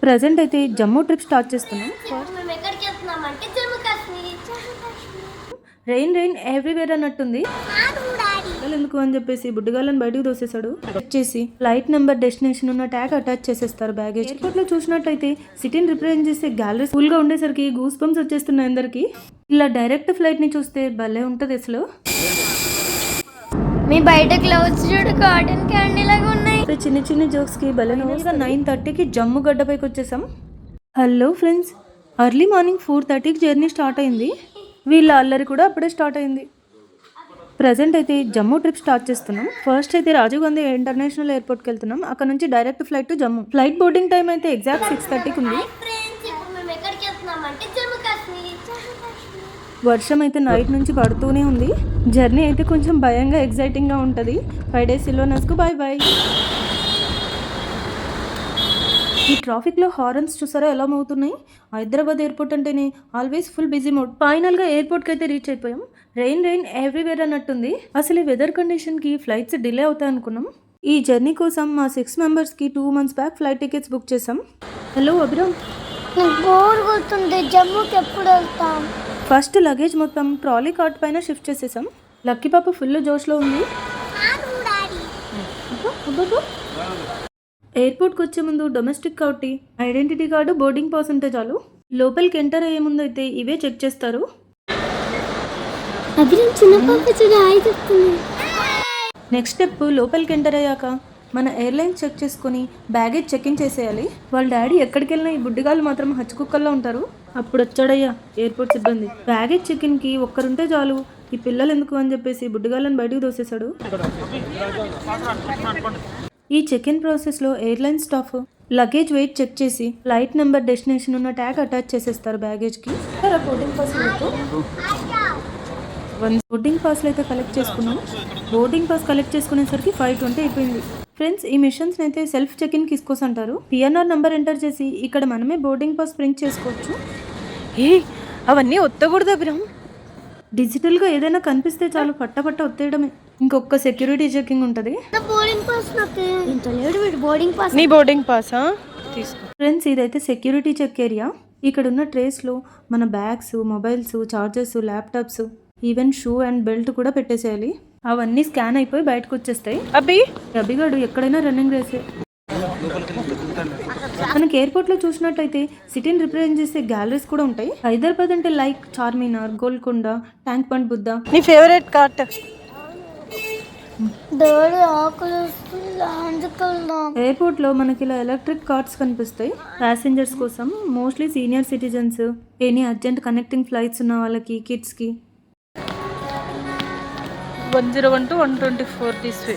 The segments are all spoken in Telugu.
ప్రజెంట్ అయితే జమ్మూ ట్రిప్ స్టార్ట్ చేస్తున్నాం. రెయిన్ ఎవ్రీవేర్ అన్నట్టుంది. ఎందుకు అని చెప్పేసి బుడ్డిగాళ్ళని బయటకు దోసేశాడు. వచ్చేసి ఫ్లైట్ నెంబర్ డెస్టినేషన్ ఉన్న ట్యాగ్ అటాచ్ చేసేస్తారు బ్యాగేజ్. ఎయిర్పోర్ట్ లో చూసినట్టయితే సిటీని రిప్రజెంట్ చేసే గ్యాలరీ ఫుల్ గా ఉండేసరికి గూస్ బంప్స్ వచ్చేస్తున్నాయి అందరికి. ఇలా డైరెక్ట్ ఫ్లైట్ ని చూస్తే భలే ఉంటది అసలు. మీ బయట క్లౌడ్స్ చూడు కాటన్ క్యాండీ లాగా ఉన్నాయి. చిన్న చిన్న జోక్స్ కి భలే. 9:30కి జమ్ము గడ్డపైకి వచ్చేసాం. హలో ఫ్రెండ్స్, ఎర్లీ మార్నింగ్ 4:30కి జర్నీ స్టార్ట్ అయింది. వీళ్ళ అల్లరి కూడా అప్పుడే స్టార్ట్ అయింది. ప్రజెంట్ అయితే జమ్మూ ట్రిప్ స్టార్ట్ చేస్తున్నాం. ఫస్ట్ అయితే రాజీవ్ గాంధీ ఇంటర్నేషనల్ ఎయిర్పోర్ట్కి వెళ్తున్నాం. అక్కడ నుంచి direct flight to Jammu. Flight boarding time అయితే ఎగ్జాక్ట్ 6:30కి ఉంది. వర్షం అయితే నైట్ నుంచి పడుతూనే ఉంది. జర్నీ అయితే కొంచెం భయంగా ఎగ్జైటింగ్గా ఉంటుంది. 5 days సిల్వర్నస్కు బాయ్ బాయ్. ఈ ట్రాఫిక్లో హారన్స్ చూసారా ఎలా మోగుతున్నాయి. హైదరాబాద్ ఎయిర్పోర్ట్ అంటేనే ఆల్వేస్ ఫుల్ బిజీ మోడ్. ఫైనల్గా ఎయిర్పోర్ట్కి అయితే రీచ్ అయిపోయాం. రెయిన్ ఎవ్రీవేర్ అన్నట్టుంది. అసలు ఈ వెదర్ కండిషన్కి ఫ్లైట్స్ డిలే అవుతాయి అనుకున్నాం. ఈ జర్నీ కోసం మా 6 మెంబర్స్కి 2 months back flight tickets book చేసాం. హలో అభిరామ్, జమ్మూకి ఎప్పుడు వెళ్తాం? ఫస్ట్ లగేజ్ మొత్తం ట్రాలీ కార్ట్ పైన షిఫ్ట్ చేసేసాం. లక్కీ పాప ఫుల్ జోష్లో ఉంది. ఎయిర్పోర్ట్కి వచ్చే ముందు డొమెస్టిక్ కాబట్టి ఐడెంటిటీ కార్డు, బోర్డింగ్ పాస్ ఉంటే చాలు. లోపలికి ఎంటర్ అయ్యే ముందు అయితే ఇవే చెక్ చేస్తారు. నెక్స్ట్ స్టెప్ లోపలికి ఎంటర్ అయ్యాక మన ఎయిర్లైన్స్ చెక్ చేసుకుని బ్యాగేజ్ చెక్ ఇన్ చేసేయాలి. వాళ్ళ డాడీ ఎక్కడికి వెళ్ళినా ఈ బుడ్డిగాళ్ళు మాత్రం హచ్చుకుక్కల్లో ఉంటారు. అప్పుడు వచ్చాడయ్యా ఎయిర్పోర్ట్ సిబ్బంది. బ్యాగేజ్ చెక్ ఇన్కి ఒక్కరుంటే చాలు, ఈ పిల్లలు ఎందుకు అని చెప్పేసి బుడ్డిగాళ్ళని బయటకు దోసేశాడు. ఈ చెక్ ఇన్ ప్రాసెస్లో airline staff luggage weight check చేసి ఫ్లైట్ నెంబర్ డెస్టినేషన్ ఉన్న ట్యాగ్ అటాచ్ చేసేస్తారు బ్యాగేజ్కి. బోర్డింగ్ పాస్ బోర్డింగ్ పాస్లు అయితే కలెక్ట్ చేసుకున్నాం. బోర్డింగ్ పాస్ కలెక్ట్ చేసుకునేసరికి 5:20 అయిపోయింది. ఫ్రెండ్స్, ఈ మిషన్స్ అయితే సెల్ఫ్ చెక్ ఇన్ కిస్కోస్ అంటారు. పిఎన్ఆర్ నంబర్ ఎంటర్ చేసి ఇక్కడ మనమే బోర్డింగ్ పాస్ ప్రింట్ చేసుకోవచ్చు. అవన్నీ ఒత్తకూడదు అభిరామ్. డిజిటల్గా ఏదైనా కనిపిస్తే చాలు పట్ట ఒత్తేయడమే. ఇంకొక సెక్యూరిటీ చెకింగ్ ఉంటుంది. నీ బోర్డింగ్ పాసా తీసుకో. ఫ్రెండ్స్, ఇదైతే సెక్యూరిటీ చెక్ ఏరియా. ఇక్కడ ఉన్న ట్రేస్లో మన bags, mobiles, chargers, laptops, even shoe and belt కూడా పెట్టేసేయాలి. అవన్నీ స్కాన్ అయిపోయి బయటకు వచ్చేస్తాయి. అభిగాడు ఎక్కడైనా రన్నింగ్ రేసే. మనకి ఎయిర్పోర్ట్లో చూసినట్టయితే సిటీని రిప్రజెంట్ చేసే గ్యాలరీస్ కూడా ఉంటాయి. హైదరాబాద్ అంటే like Charminar, Golconda, tank bund, Buddha. నీ ఫేవరెట్ కార్ట్? ఎయిర్పోర్ట్లో మనకి ఇలా ఎలక్ట్రిక్ కార్ట్స్ కనిపిస్తాయి. ప్యాసింజర్స్ కోసం mostly senior citizens, any urgent connecting flights ఉన్న వాళ్ళకి, కిడ్స్కి. 101 to 124 దిస్ వే.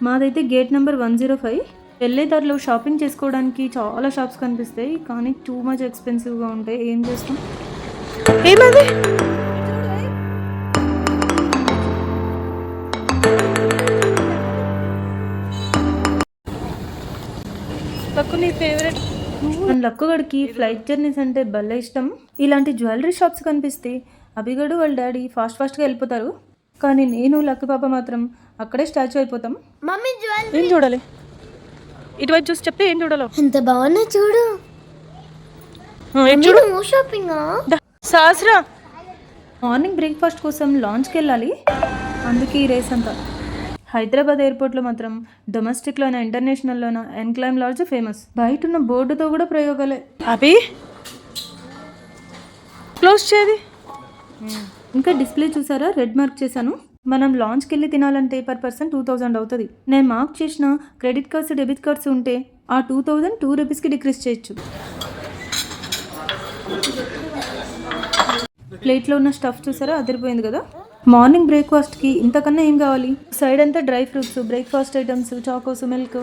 మాదైతే గేట్ నెంబర్ 105. వెళ్ళే దారిలో షాపింగ్ చేసుకోవడానికి చాలా షాప్స్ కనిపిస్తాయి, కానీ టూ మచ్ ఎక్స్పెన్సివ్గా ఉంటాయి. ఏం చేస్తాం? ఏమది నీ ఫేవరెట్? మన లక్కుగడికి ఫ్లైట్ జర్నీస్ అంటే భలే ఇష్టం. ఇలాంటి జ్యువెలరీ షాప్స్ కనిపిస్తే అభిగడు వాళ్ళ డాడీ ఫాస్ట్గా వెళ్ళిపోతారు. కానీ నేను లక్కీ పాప మాత్రం అక్కడే స్టాచ్యూ అయిపోతాం. ఏం చూడాలి? ఇటువైపు చూసి చెప్తే ఏం చూడాలో. ఎంత బాగున్నా చూడు. సహస్రా, మార్నింగ్ బ్రేక్ఫాస్ట్ కోసం లాంచ్కి వెళ్ళాలి, అందుకే ఈ రేస్ అంతా. హైదరాబాద్ ఎయిర్పోర్ట్లో మాత్రం డొమెస్టిక్లోనా ఇంటర్నేషనల్లోనా ఎన్క్లైమ్ లాడ్జ్ ఫేమస్. బయట ఉన్న బోర్డుతో కూడా ప్రయోగాలే. అభి క్లోజ్ చేయది. ఇంకా డిస్ప్లే చూసారా, రెడ్ మార్క్ చేశాను. మనం లాంచ్కి వెళ్ళి తినాలంటే per person 2000 అవుతుంది. నేను మార్క్ చేసిన క్రెడిట్ కార్డ్స్, డెబిట్ కార్డ్స్ ఉంటే ఆ 2000 2 రూపీస్కి డిక్రీస్ చేయొచ్చు. ప్లేట్లో ఉన్న స్టఫ్ చూసారా, అదిరిపోయింది కదా. మార్నింగ్ బ్రేక్ఫాస్ట్కి ఇంతకన్నా ఏం కావాలి? సైడ్ అంతా dry fruits, breakfast items, Chocos, milk.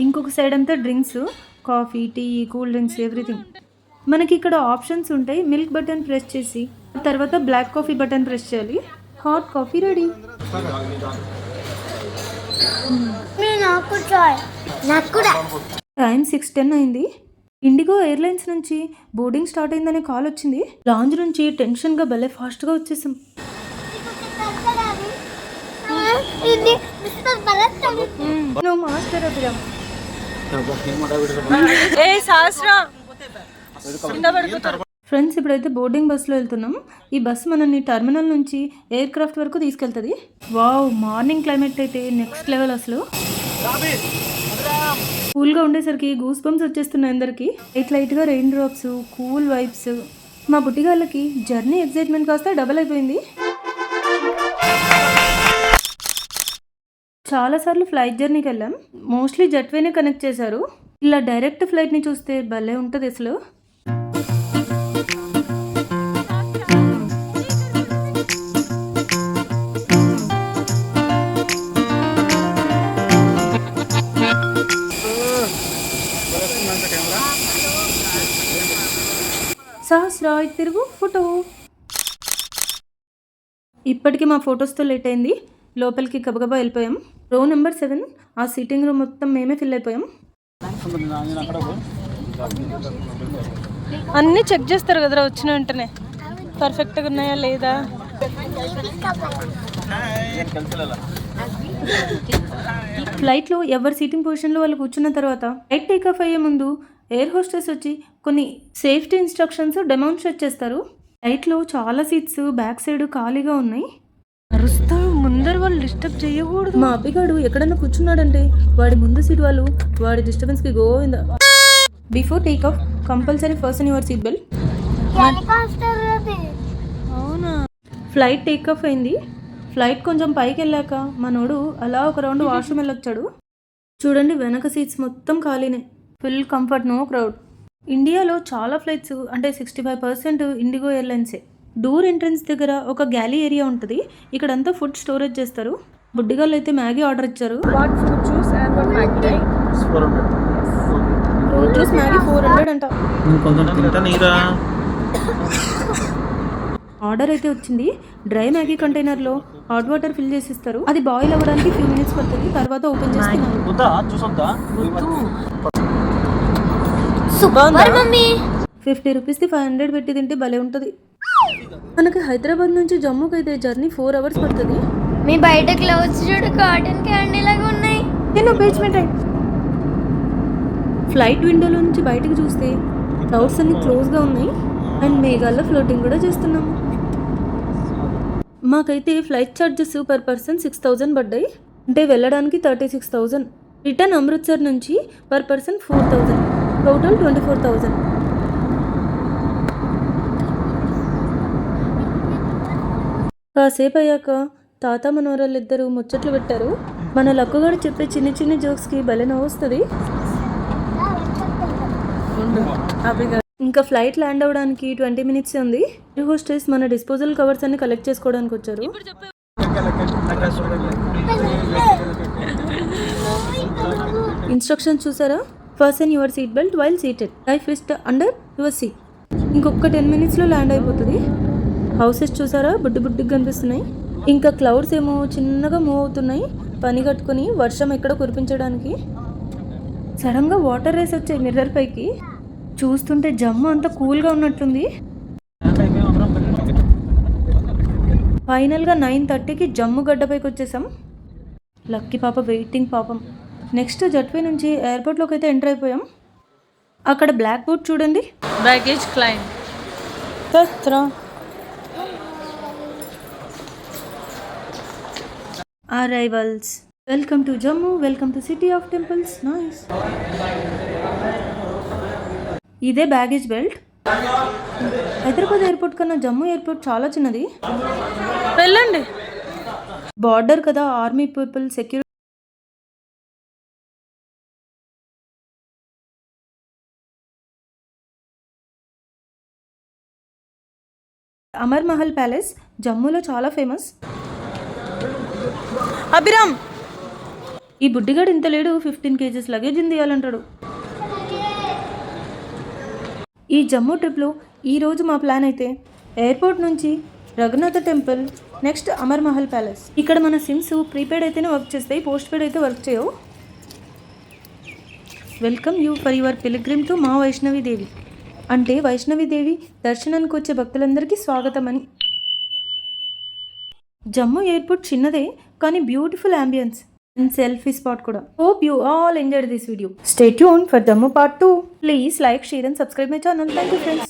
ఇంకొక సైడ్ అంతా drinks, coffee, tea, cool drinks, everything. మనకి ఇక్కడ ఆప్షన్స్ ఉంటాయి. మిల్క్ బటన్ ప్రెస్ చేసి తర్వాత బ్లాక్ కాఫీ బటన్ ప్రెస్ చేయాలి. Hot coffee ready. టైం 6:10 అయింది. ఇండిగో ఎయిర్లైన్స్ నుంచి బోర్డింగ్ స్టార్ట్ అయిందనే కాల్ వచ్చింది. లాంజ్ నుంచి టెన్షన్గా భలే ఫాస్ట్గా వచ్చేసాం. ఇది మిస్టర్ భరత్ నువ్వు మాస్టర్ అభిరామ్. ఫ్రెండ్స్ ఇప్పుడైతే బోర్డింగ్ బస్సులో వెళ్తున్నాం. ఈ బస్సు మనల్ని టెర్మినల్ నుంచి ఎయిర్ క్రాఫ్ట్ వరకు తీసుకెళ్తుంది. వావ్, మార్నింగ్ క్లైమేట్ అయితే నెక్స్ట్ లెవెల్. అసలు కూల్గా ఉండేసరికి గూస్ బంప్స్ వచ్చేస్తున్నాయి అందరికి. లైట్గా రెయిన్ డ్రాప్స్, కూల్ వైబ్స్. మా బుట్టిగాళ్ళకి జర్నీ ఎక్సైట్మెంట్ కాస్త డబల్ అయిపోయింది. చాలాసార్లు ఫ్లైట్ జర్నీకి వెళ్ళాం. మోస్ట్లీ జెట్వేనే కనెక్ట్ చేశారు. ఇలా డైరెక్ట్ ఫ్లైట్ని చూస్తే భలే ఉంటుంది అసలు. సహస్రాయ్ తిరుగు ఫోటో. ఇప్పటికీ మా ఫొటోస్తో లేట్ అయింది. లోపలికి గబగబా వెళ్ళిపోయాం. రో నెంబర్ 7, ఆ సిట్టింగ్ రూమ్ మొత్తం మేమే ఫిల్ అయిపోయాం. అన్నీ చెక్ చేస్తారు కదరా వచ్చిన వెంటనే, పర్ఫెక్ట్గా ఉన్నాయా లేదా. ఫ్లైట్లో ఎవరి సీటింగ్ పొజిషన్లో వాళ్ళు కూర్చున్న తర్వాత ఫ్లైట్ టేక్ ఆఫ్ అయ్యే ముందు ఎయిర్ హోస్టెస్ వచ్చి కొన్ని సేఫ్టీ ఇన్స్ట్రక్షన్స్ డెమాన్స్ట్రేట్ చేస్తారు. ఫ్లైట్లో చాలా సీట్స్ బ్యాక్ సైడ్ ఖాళీగా ఉన్నాయి. అరుస్తాడు, ముందర వాళ్ళు డిస్టర్బ్ చేయకూడదు. మా అబ్బిగాడు ఎక్కడన్నా కూర్చున్నాడంటే వాడి ముందు సీట్ వాళ్ళు వాడి డిస్టర్బెన్స్కి Govinda. Before take off compulsory first your seat belt. అవునా. ఫ్లైట్ టేక్ ఆఫ్ అయింది. ఫ్లైట్ కొంచెం పైకి వెళ్ళాక మనోడు అలా ఒక రౌండ్ వాష్రూమ్ వెళ్ళొచ్చాడు. చూడండి వెనక సీట్స్ మొత్తం ఖాళీనే, ఫుల్ కంఫర్ట్, నో క్రౌడ్. ఇండియాలో చాలా ఫ్లైట్స్ అంటే 65% ఇండిగో ఎయిర్లైన్సే. డోర్ ఎంట్రన్స్ దగ్గర ఒక గ్యాలీ ఏరియా ఉంటుంది. ఇక్కడంతా ఫుడ్ స్టోరేజ్ చేస్తారు. బుడ్డిగాళ్ళు అయితే మ్యాగీ ఆర్డర్ ఇచ్చారు. ఫ్రూట్ జ్యూస్ మ్యాగీ 400 అంట. ఆర్డర్ అయితే వచ్చింది. డ్రై మ్యాగీ కంటైనర్లో హాట్ వాటర్ ఫిల్ చేసి ఇస్తారు. అది బాయిల్ అవ్వడానికి ఫ్యూ మినిట్స్ పడుతుంది. తర్వాత ఓపెన్ చేస్తున్నాను. 50 రూపీస్కి 500 పెట్టి తింటే భలే ఉంటుంది. మనకి హైదరాబాద్ నుంచి జమ్మూకి అయితే జర్నీ 4 hours పడుతుంది. మీ బయట క్లౌడ్స్ చూడు, కాటన్ క్యాండీ లాగా ఉన్నాయి. ఫ్లైట్ విండోలో నుంచి బయటకు చూస్తే క్లౌడ్స్ అన్ని క్లోజ్గా ఉన్నాయి అండ్ మేఘాల్లో ఫ్లోటింగ్ కూడా చేస్తున్నాం. మాకైతే ఫ్లైట్ ఛార్జెస్ పర్ పర్సన్ 6000 పడ్డాయి. అంటే వెళ్ళడానికి 36,000, రిటర్న్ అమృత్సర్ నుంచి పర్ పర్సన్ 4000, టోటల్ 24,000. కాసేపు అయ్యాక తాత మనోరాళ్ళు ఇద్దరు ముచ్చట్లు పెట్టారు. మన లక్కుగాడు చెప్పే చిన్న చిన్న జోక్స్కి భలే నవ్వుస్తుంది. ఇంకా ఫ్లైట్ ల్యాండ్ అవ్వడానికి 20 minutes ఉంది. ఎయిర్ హోస్టెస్ మన డిస్పోజల్ కవర్స్ అన్ని కలెక్ట్ చేసుకోవడానికి వచ్చారు. ఇన్స్ట్రక్షన్స్ చూసారా? Fasten your seat belt while seated, life vest under your seat. ఇంకొక 10 minutesలో ల్యాండ్ అయిపోతుంది. హౌసెస్ చూసారా, బుడ్డి బుడ్డిగా కనిపిస్తున్నాయి. ఇంకా క్లౌడ్స్ ఏమో చిన్నగా మూవ్ అవుతున్నాయి పని కట్టుకుని వర్షం ఎక్కడ కురిపించడానికి. సడన్గా వాటర్ రేస్ వచ్చాయి మిర్రర్ పైకి. చూస్తుంటే జమ్ము అంతా కూల్గా ఉన్నట్లుంది. ఫైనల్గా 9:30కి జమ్ము గడ్డపైకి వచ్చేసాం. లక్కీ పాప వెయిటింగ్ పాపం. నెక్స్ట్ జట్వే నుంచి ఎయిర్పోర్ట్లోకి అయితే ఎంటర్ అయిపోయాం. అక్కడ బ్లాక్ బోర్డ్ చూడండి, baggage claim. Arrivals. Welcome to Jammu. Welcome to City of Temples. Nice. ఇదే బ్యాగేజ్ బెల్ట్. హైదరాబాద్ ఎయిర్పోర్ట్ కన్నా జమ్మూ ఎయిర్పోర్ట్ చాలా చిన్నది. వెళ్ళండి. బార్డర్ కదా, army people security. Amar Mahal palace జమ్మూలో చాలా ఫేమస్. అభిరామ్, ఈ బుడ్డిగాడు ఇంత లేడు, 15 kgs లగేజ్ తీయాలంటాడు. ఈ జమ్మూ ట్రిప్లో ఈరోజు మా ప్లాన్ అయితే ఎయిర్పోర్ట్ నుంచి Raghunatha temple, next Amar Mahal palace. ఇక్కడ మన సిమ్స్ ప్రీపెయిడ్ అయితేనే వర్క్ చేస్తాయి, పోస్ట్ పెయిడ్ అయితే వర్క్ చేయవు. Welcome you for your pilgrim to మా వైష్ణవిదేవి. అంటే వైష్ణవిదేవి దర్శనానికి వచ్చే భక్తులందరికీ స్వాగతం అని. జమ్మూ ఎయిర్పోర్ట్ చిన్నదే కానీ beautiful ambience and selfie spot కూడా. Hope you all enjoyed this video. Stay tune for దమ్ము part 2. Please like, share and subscribe my channel. Thank you friends.